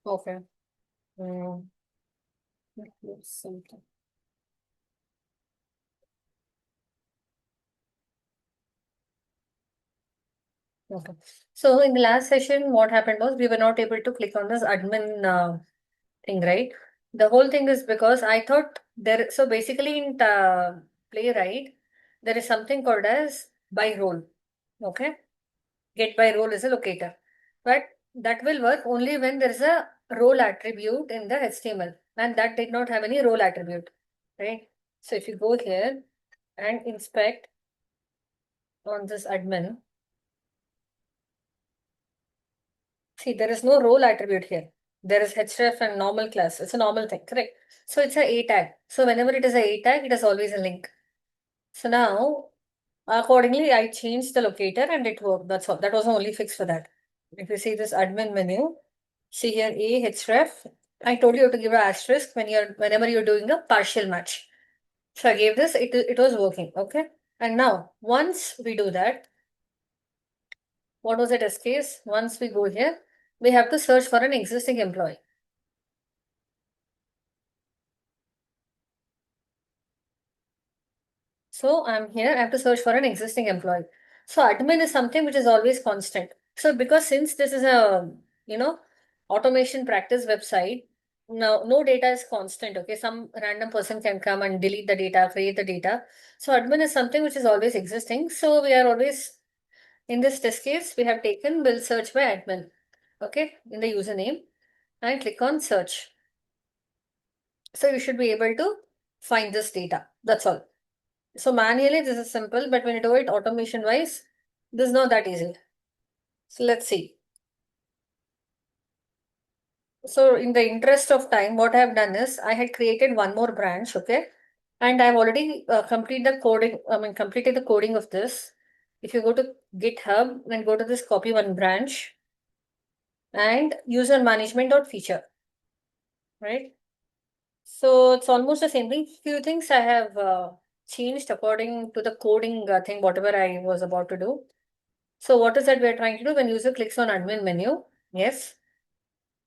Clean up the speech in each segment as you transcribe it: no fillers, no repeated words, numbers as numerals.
Okay. Mm, let's something. Okay. So in the last session, what happened was we were not able to click on this admin thing, right? The whole thing is because I thought there. So basically, in Playwright, there is something called as by role. Okay, get by role is a locator, but that will work only when there is a role attribute in the HTML, and that did not have any role attribute, right? So if you go here and inspect on this admin, see there is no role attribute here. There is href and normal class. It's a normal thing, correct? So it's a tag. So whenever it is a tag, it is always a link. So now, accordingly, I changed the locator and it worked. That's all. That was the only fix for that. If you see this admin menu, see here a href. I told you to give an asterisk whenever you're doing a partial match. So I gave this. It was working. Okay. And now once we do that, what was the test case? Once we go here, we have to search for an existing employee. So I'm here, I have to search for an existing employee. So admin is something which is always constant. So because since this is a, you know, automation practice website, no data is constant. Okay. Some random person can come and delete the data, create the data. So admin is something which is always existing. So we are always, in this test case, we have taken will search by admin. Okay. In the username and click on search. So you should be able to find this data. That's all. So manually, this is simple, but when you do it automation wise, this is not that easy. So let's see. So in the interest of time, what I have done is I had created one more branch, okay, and I've already completed the coding. I mean, completed the coding of this. If you go to GitHub and go to this copy one branch and user management.feature, right? So it's almost the same thing. Few things I have changed according to the coding thing, whatever I was about to do. So what is that we are trying to do when user clicks on admin menu? Yes.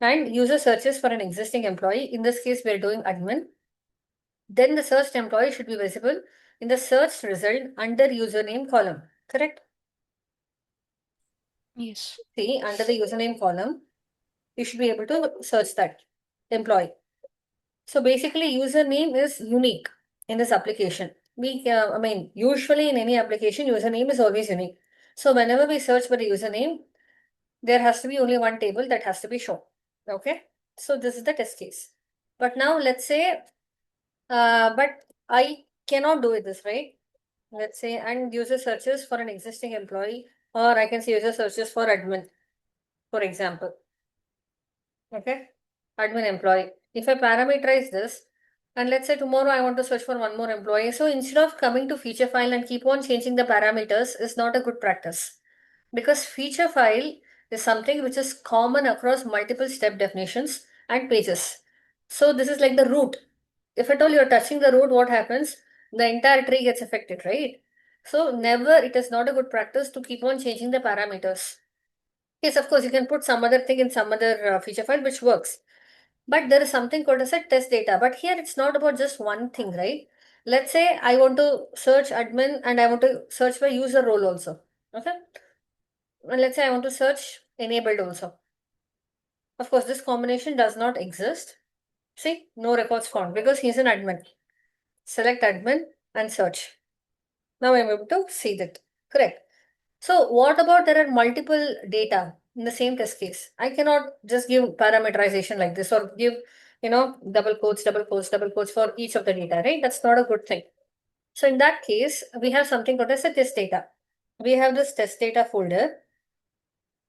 And user searches for an existing employee. In this case, we are doing admin. Then the searched employee should be visible in the search result under username column. Correct? Yes. See, under the username column, you should be able to search that employee. So basically, username is unique in this application. I mean, usually in any application, username is always unique. So whenever we search for the username, there has to be only one table that has to be shown. Okay. So this is the test case. But now let's say, but I cannot do it this way. Let's say, and user searches for an existing employee, or I can say user searches for admin, for example. Okay. Admin employee. If I parameterize this, and let's say tomorrow I want to search for one more employee. So instead of coming to feature file and keep on changing the parameters is not a good practice. Because feature file is something which is common across multiple step definitions and pages. So this is like the root. If at all you're touching the root, what happens? The entire tree gets affected, right? So never, it is not a good practice to keep on changing the parameters. Yes, of course, you can put some other thing in some other feature file which works. But there is something called as a test data. But here it's not about just one thing, right? Let's say I want to search admin and I want to search by user role also. Okay. And let's say I want to search enabled also. Of course, this combination does not exist. See, no records found because he's an admin. Select admin and search. Now I'm able to see that. Correct. So what about there are multiple data in the same test case? I cannot just give parameterization like this or give, double quotes, double quotes, double quotes for each of the data, right? That's not a good thing. So in that case, we have something called as a test data. We have this test data folder.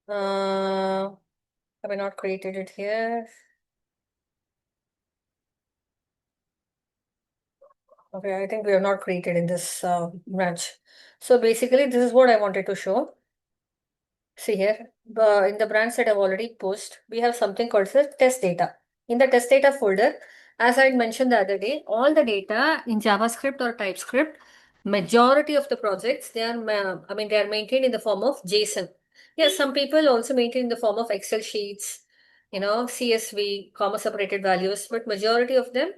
Have I not created it here? Okay, I think we have not created in this branch. So basically, this is what I wanted to show. See here, in the branch that I've already posted, we have something called the test data. In the test data folder, as I mentioned the other day, all the data in JavaScript or TypeScript, majority of the projects, they are maintained in the form of JSON. Yes, some people also maintain in the form of Excel sheets CSV, comma separated values, but majority of them,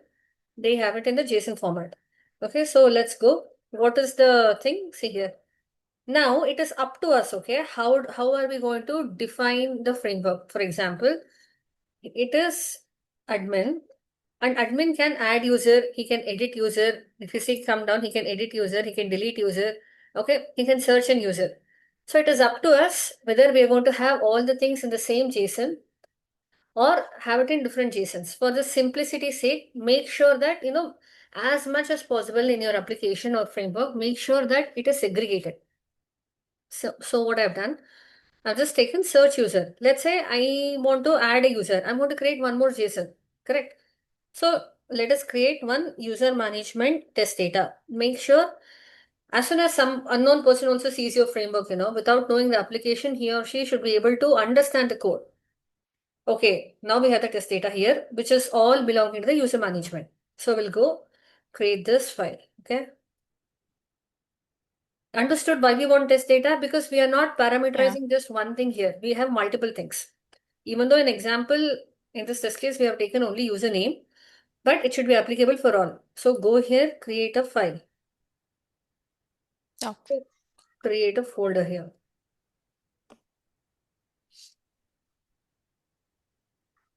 they have it in the JSON format. Okay, so let's go. What is the thing? See here. Now it is up to us, okay? How are we going to define the framework? For example, it is admin, and admin can add user, he can edit user. If you see come down, he can edit user, he can delete user, okay? He can search an user. So it is up to us whether we are going to have all the things in the same JSON or have it in different JSONs. For the simplicity's sake, make sure that, as much as possible in your application or framework, make sure that it is segregated. So what I've done, I've just taken search user. Let's say I want to add a user. I'm going to create one more JSON, correct? So let us create one user management test data. Make sure as soon as some unknown person also sees your framework, without knowing the application, he or she should be able to understand the code. Okay, now we have the test data here, which is all belonging to the user management. So we'll go create this file, okay? Understood why we want test data? Because we are not parameterizing just one thing here. We have multiple things. Even though in example, in this test case, we have taken only username, but it should be applicable for all. So go here, create a file. Okay. Create a folder here.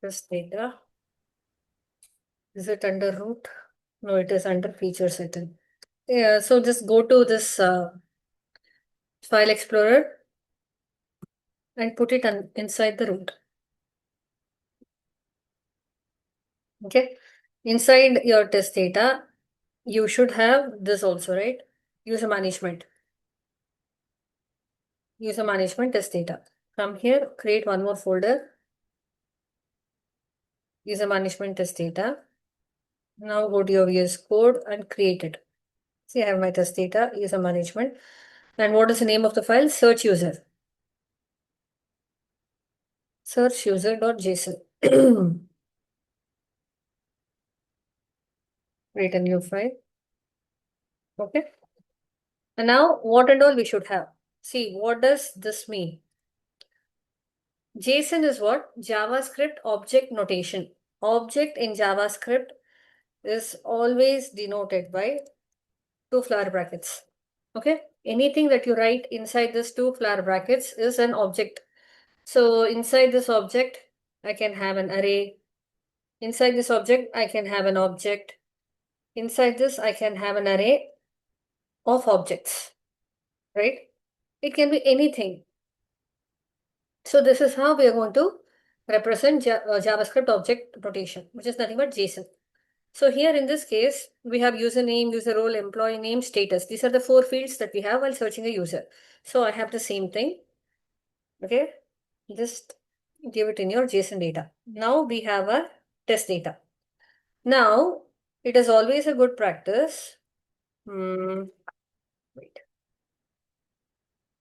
Test data. Is it under root? No, it is under features, I think. Yeah, so just go to this file explorer and put it inside the root. Okay. Inside your test data, you should have this also, right? User management. User management test data. From here, create one more folder. User management test data. Now go to your VS Code and create it. See, I have my test data, user management. And what is the name of the file? Search user. Search user.json. Create a new file. Okay. And now what and all we should have. See, what does this mean? JSON is what? JavaScript object notation. Object in JavaScript is always denoted by two flower brackets. Okay. Anything that you write inside this two flower brackets is an object. So inside this object, I can have an array. Inside this object, I can have an object. Inside this, I can have an array of objects, right? It can be anything. So this is how we are going to represent JavaScript object notation, which is nothing but JSON. So here in this case, we have username, user role, employee name, status. These are the four fields that we have while searching a user. So I have the same thing. Okay, just give it in your JSON data. Now we have our test data. Now it is always a good practice. Wait.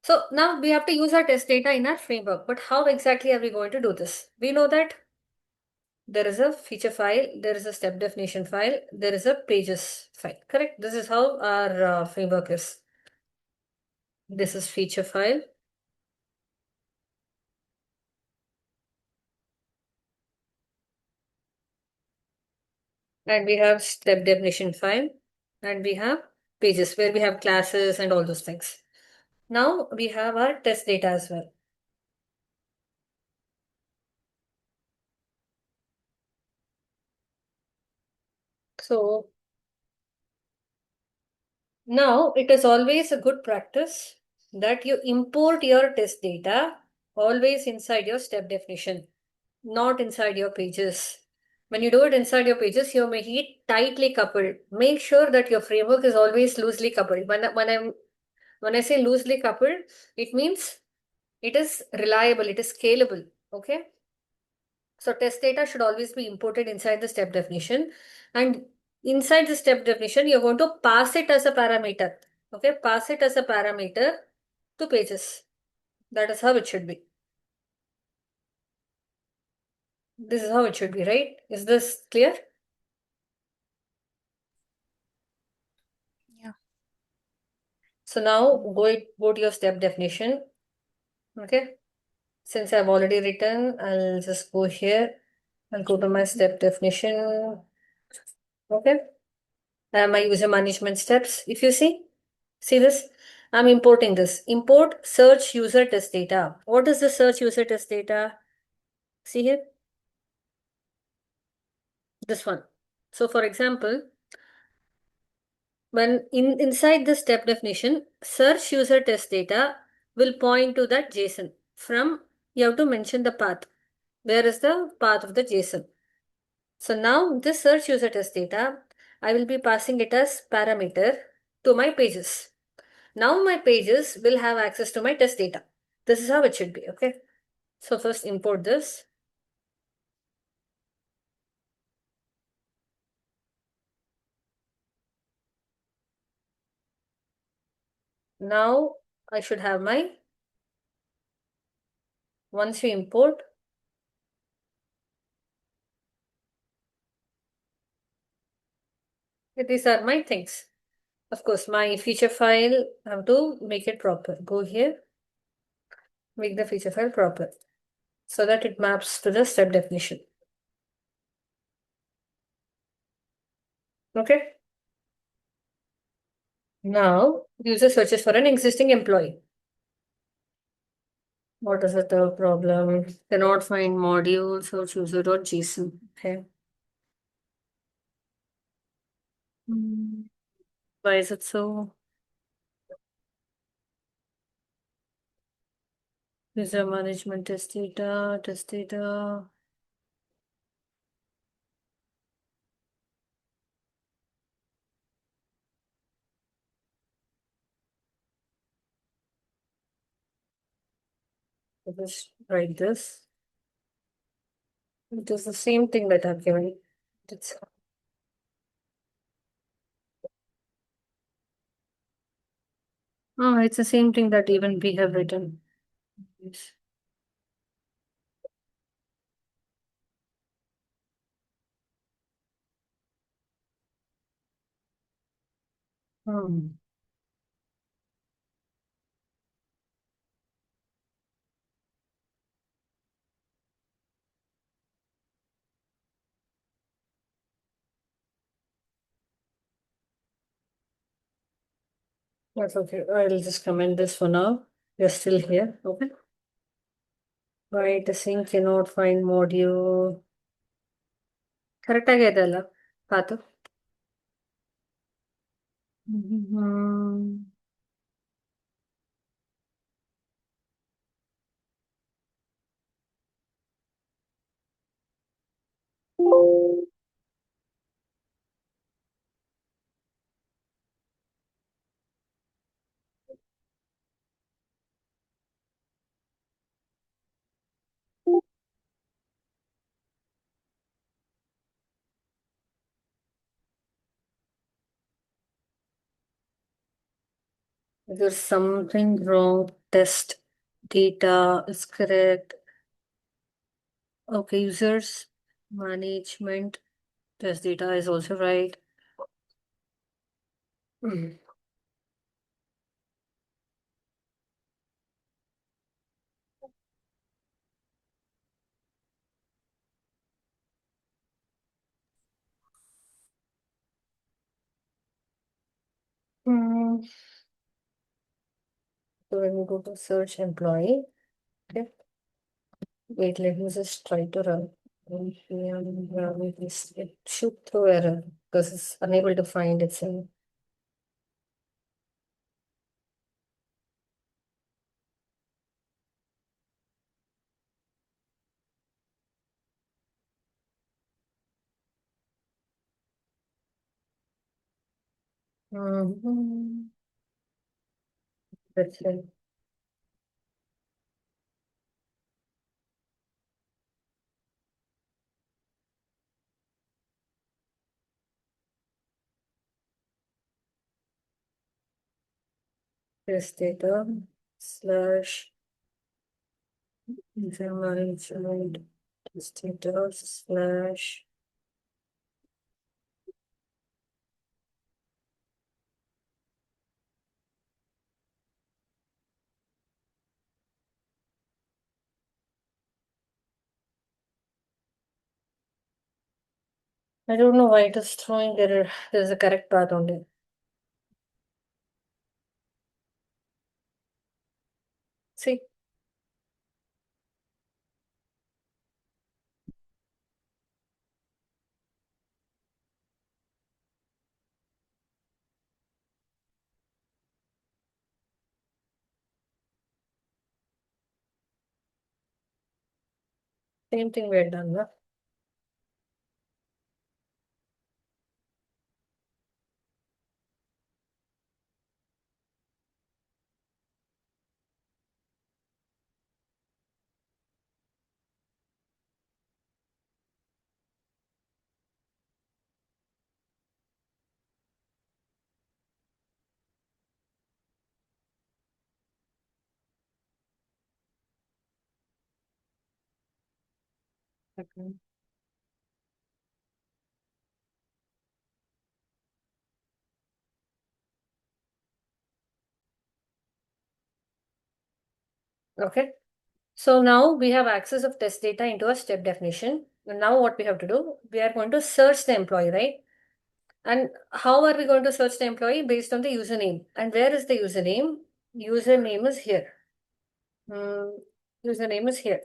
So now we have to use our test data in our framework, but how exactly are we going to do this? We know that there is a feature file, there is a step definition file, there is a pages file, correct? This is how our framework is. This is feature file. And we have step definition file, and we have pages where we have classes and all those things. Now we have our test data as well. So now it is always a good practice that you import your test data always inside your step definition, not inside your pages. When you do it inside your pages, you make it tightly coupled. Make sure that your framework is always loosely coupled. When I say loosely coupled, it means it is reliable, it is scalable. Okay. So test data should always be imported inside the step definition. And inside the step definition, you're going to pass it as a parameter. Okay, pass it as a parameter to pages. That is how it should be. This is how it should be, right? Is this clear? Yeah. So now go to your step definition. Okay. Since I've already written, I'll just go here. I'll go to my step definition. Okay. My user management steps. If you see this, I'm importing this. Import search user test data. What is the search user test data? See here, this one. So for example, when inside the step definition, search user test data will point to that JSON. From you have to mention the path. Where is the path of the JSON? So now this search user test data, I will be passing it as parameter to my pages. Now my pages will have access to my test data. This is how it should be, okay? So first import this. Now I should have my, once you import, these are my things. Of course, my feature file, I have to make it proper. Go here, make the feature file proper so that it maps to the step definition. Okay. Now, user searches for an existing employee. What is the third problem? Cannot find module search user.json. Okay. Why is it so? User management test data, test data. Just write this. It is the same thing that I've given. It's it's the same thing that even we have written. Yes. Hmm. That's okay. I'll just comment this for now. You're still here. Okay. Why the sync cannot find module. Correct ಆಗಿದೆ ಅಲ್ಲ ಪಾತು. Mhm. There's something wrong. Test data is correct. Okay, users management test data is also right. Mm. Mm. So when we go to search employee, okay. Wait, let me just try to run. It should throw error because it's unable to find itself. Mhm. That's it. Test data slash user management test data slash I don't know why it is throwing error. There's a correct path only. See, same thing we had done, no? Okay. Okay. So now we have access of test data into a step definition. And now what we have to do, we are going to search the employee, right? And how are we going to search the employee? Based on the username. And where is the username? Username is here. Username is here.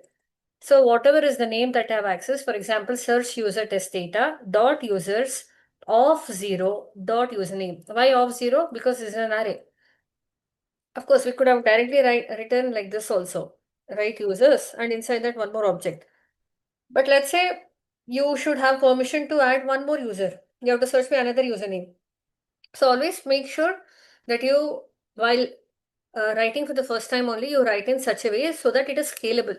So whatever is the name that I have access, for example, search user test data dot users of zero dot username. Why of zero? Because it's an array. Of course, we could have directly written like this also, right? Users, and inside that one more object. But let's say you should have permission to add one more user. You have to search for another username. So always make sure that you, while writing for the first time only, you write in such a way so that it is scalable.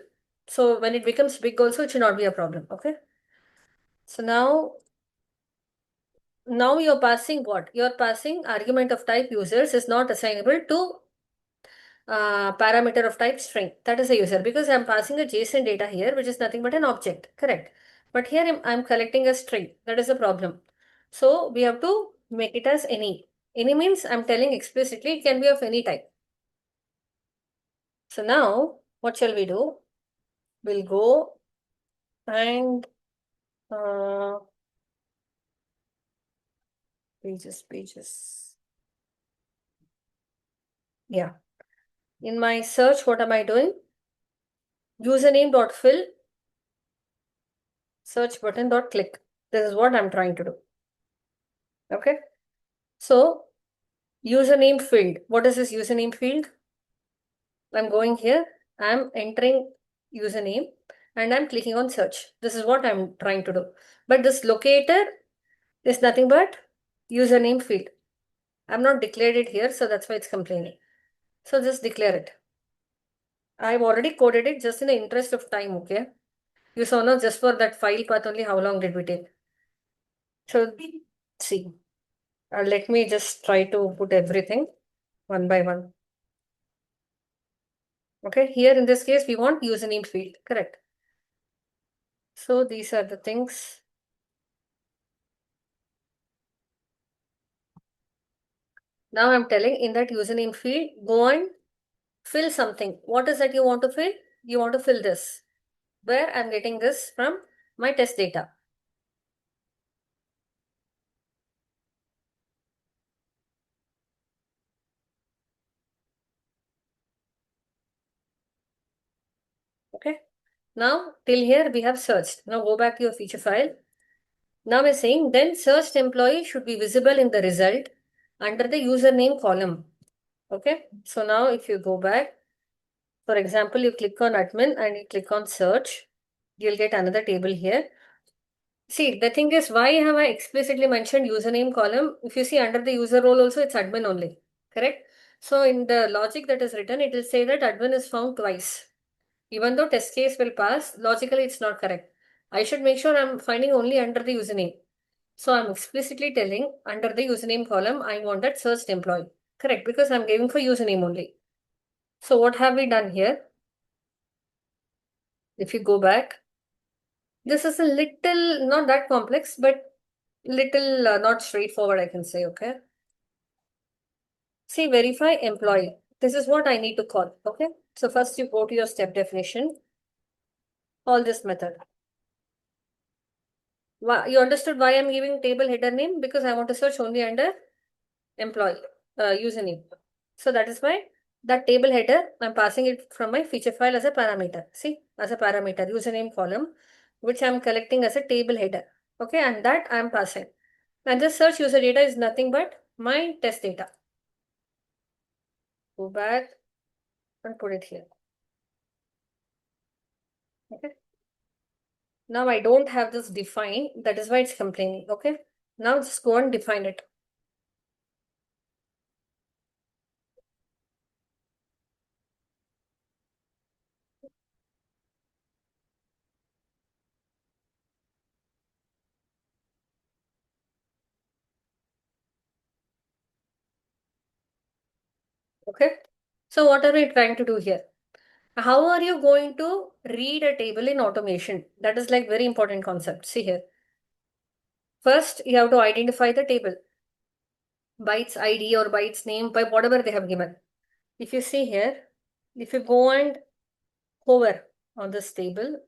So when it becomes big also, it should not be a problem. Okay. So now you're passing what? You're passing argument of type users is not assignable to parameter of type string. That is a user because I'm passing a JSON data here, which is nothing but an object. Correct. But here I'm collecting a string. That is a problem. So we have to make it as any. Any means I'm telling explicitly it can be of any type. So now what shall we do? We'll go and uh, pages. Yeah. In my search, what am I doing? Username dot fill search button dot click. This is what I'm trying to do. Okay. So username field. What is this username field? I'm going here. I'm entering username and I'm clicking on search. This is what I'm trying to do. But this locator is nothing but username field. I'm not declared it here, so that's why it's complaining. So just declare it. I've already coded it just in the interest of time, okay? You saw now just for that file path only how long did we take? So see, let me just try to put everything one by one. Okay, here in this case, we want username field, correct? So these are the things. Now I'm telling in that username field, go and fill something. What is that you want to fill? You want to fill this, where I'm getting this from my test data. Okay. Now till here we have searched. Now go back to your feature file. Now we're saying then searched employee should be visible in the result under the username column. Okay. So now if you go back, for example, you click on admin and you click on search, you'll get another table here. See, the thing is, why have I explicitly mentioned username column? If you see under the user role also, it's admin only, correct? So in the logic that is written, it will say that admin is found twice. Even though test case will pass, logically it's not correct. I should make sure I'm finding only under the username. So I'm explicitly telling under the username column, I want that searched employee. Correct, because I'm giving for username only. So what have we done here? If you go back, this is a little, not that complex, but little not straightforward, I can say, okay? See, verify employee. This is what I need to call, okay? So first you go to your step definition, call this method. You understood why I'm giving table header name? Because I want to search only under employee username. So that is why that table header, I'm passing it from my feature file as a parameter. See, as a parameter, username column, which I'm collecting as a table header. Okay, and that I'm passing. And this search user data is nothing but my test data. Go back and put it here. Okay. Now I don't have this defined. That is why it's complaining. Okay. Now just go and define it. Okay. So what are we trying to do here? How are you going to read a table in automation? That is like very important concept. See here. First, you have to identify the table by its ID or by its name, by whatever they have given. If you see here, if you go and hover on this table,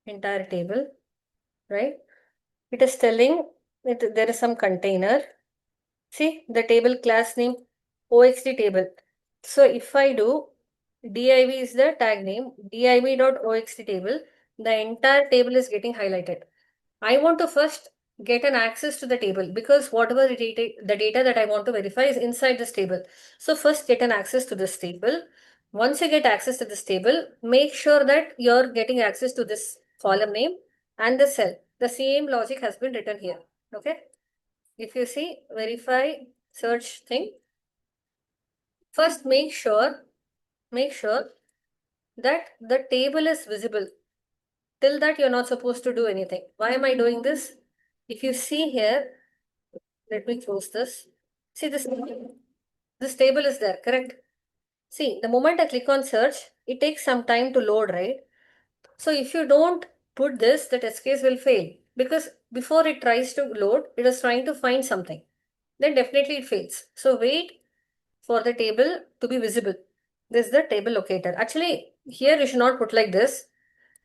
entire table, right? It is telling that there is some container. See the table class name OXT table. So if I do div is the tag name, div.oxt table, the entire table is getting highlighted. I want to first get an access to the table because whatever the data that I want to verify is inside this table. So first get an access to this table. Once you get access to this table, make sure that you're getting access to this column name and the cell. The same logic has been written here. Okay. If you see verify search thing, first make sure that the table is visible. Till that you're not supposed to do anything. Why am I doing this? If you see here, let me close this. See this table is there, correct? See, the moment I click on search, it takes some time to load, right? So if you don't put this, the test case will fail because before it tries to load, it is trying to find something. Then definitely it fails. So wait for the table to be visible. This is the table locator. Actually, here you should not put like this.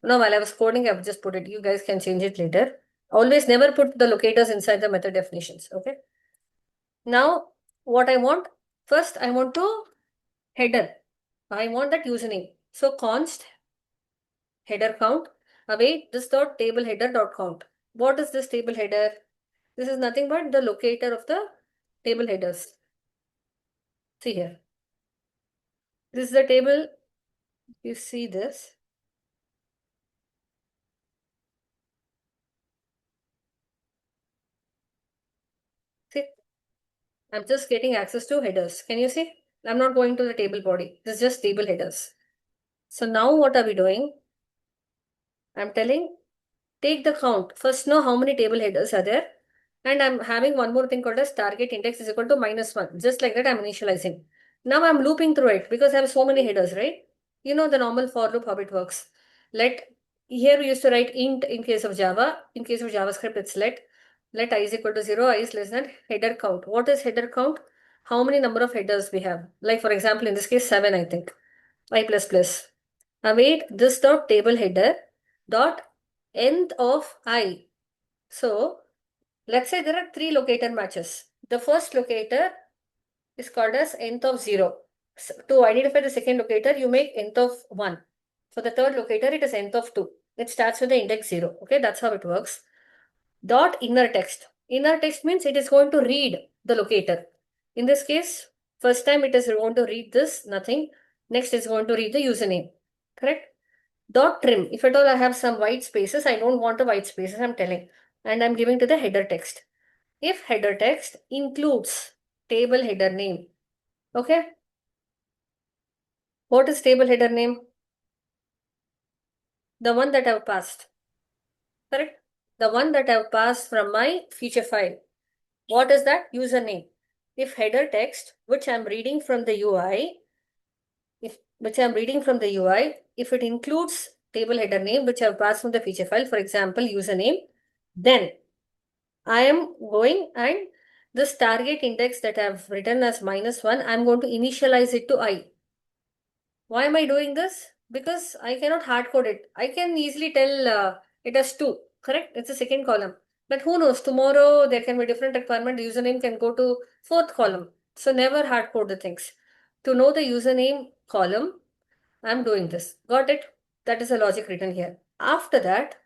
No, while I was coding, I've just put it. You guys can change it later. Always never put the locators inside the method definitions. Okay. Now, what I want, first I want to header. I want that username. So const header count. Await this dot table header dot count. What is this table header? This is nothing but the locator of the table headers. See here. This is the table. You see this. See, I'm just getting access to headers. Can you see? I'm not going to the table body. This is just table headers. So now what are we doing? I'm telling take the count. First know how many table headers are there. And I'm having one more thing called as target index is equal to -1. Just like that I'm initializing. Now I'm looping through it because I have so many headers, right? You know the normal for loop how it works. Let here we used to write int in case of Java. In case of JavaScript, it's let I is equal to 0, I is less than header count. What is header count? How many number of headers we have? Like for example, in this case, 7, I think. I plus plus. Await this dot table header dot nth of I. So let's say there are 3 locator matches. The first locator is called as nth of 0. So, to identify the second locator, you make nth of 1. For the third locator, it is nth of 2. It starts with the index 0. Okay, that's how it works. Dot inner text. Inner text means it is going to read the locator. In this case, first time it is going to read this, nothing. Next is going to read the username. Correct? Dot trim. If at all I have some white spaces, I don't want the white spaces, I'm telling. And I'm giving to the header text. If header text includes table header name. Okay. What is table header name? The one that I've passed. Correct? The one that I've passed from my feature file. What is that? Username. If header text, which I'm reading from the UI, if it includes table header name, which I've passed from the feature file, for example, username, then I am going and this target index that I've written as -1, I'm going to initialize it to I. Why am I doing this? Because I cannot hard code it. I can easily tell it as 2, correct? It's the second column. But who knows, tomorrow there can be different requirement. The username can go to fourth column. So never hard code the things. To know the username column, I'm doing this. Got it? That is the logic written here. After that,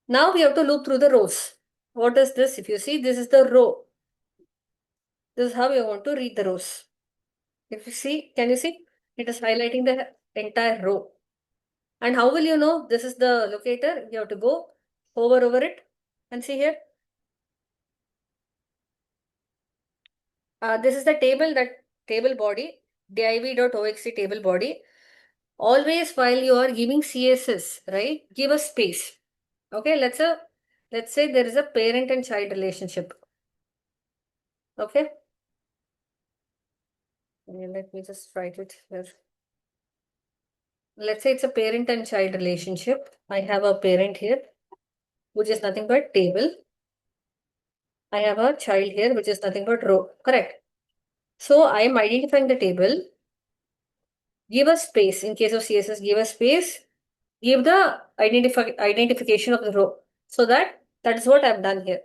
now we have to loop through the rows. What is this? If you see, this is the row. This is how you want to read the rows. If you see, can you see? It is highlighting the entire row. And how will you know this is the locator? You have to go hover over it and see here. This is the table, that table body, div.oxt table body. Always while you are giving CSS, right, give a space. Okay, let's say there is a parent and child relationship. Okay. Let me just write it here. Let's say it's a parent and child relationship. I have a parent here, which is nothing but table. I have a child here, which is nothing but row. Correct. So I am identifying the table. Give a space. In case of CSS, give a space. Give the identification of the row. So that is what I've done here.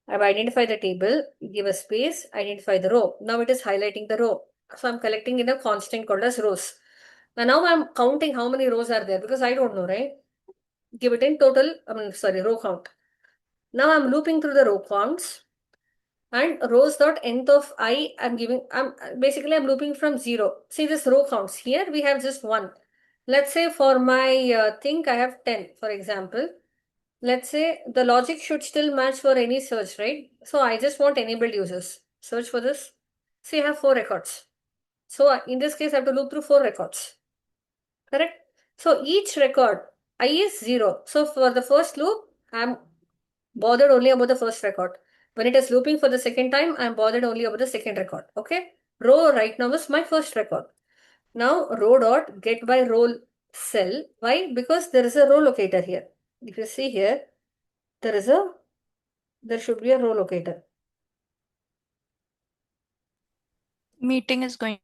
I've identified the table, give a space, identify the row. Now it is highlighting the row. So I'm collecting in a constant called as rows. Now I'm counting how many rows are there because I don't know, right? Give it in total, row count. Now I'm looping through the row counts and rows dot nth of I I'm looping from 0. See this row counts. Here we have just 1. Let's say for my thing I have 10, for example. Let's say the logic should still match for any search, right? So I just want enabled users. Search for this. See, I have 4 records. So in this case, I have to loop through 4 records. Correct? So each record, I is 0. So for the first loop, I'm bothered only about the first record. When it is looping for the second time, I'm bothered only about the second record. Okay? Row right now is my first record. Now row dot get by row cell. Why? Because there is a row locator here. If you see here, there should be a row locator. Meeting is going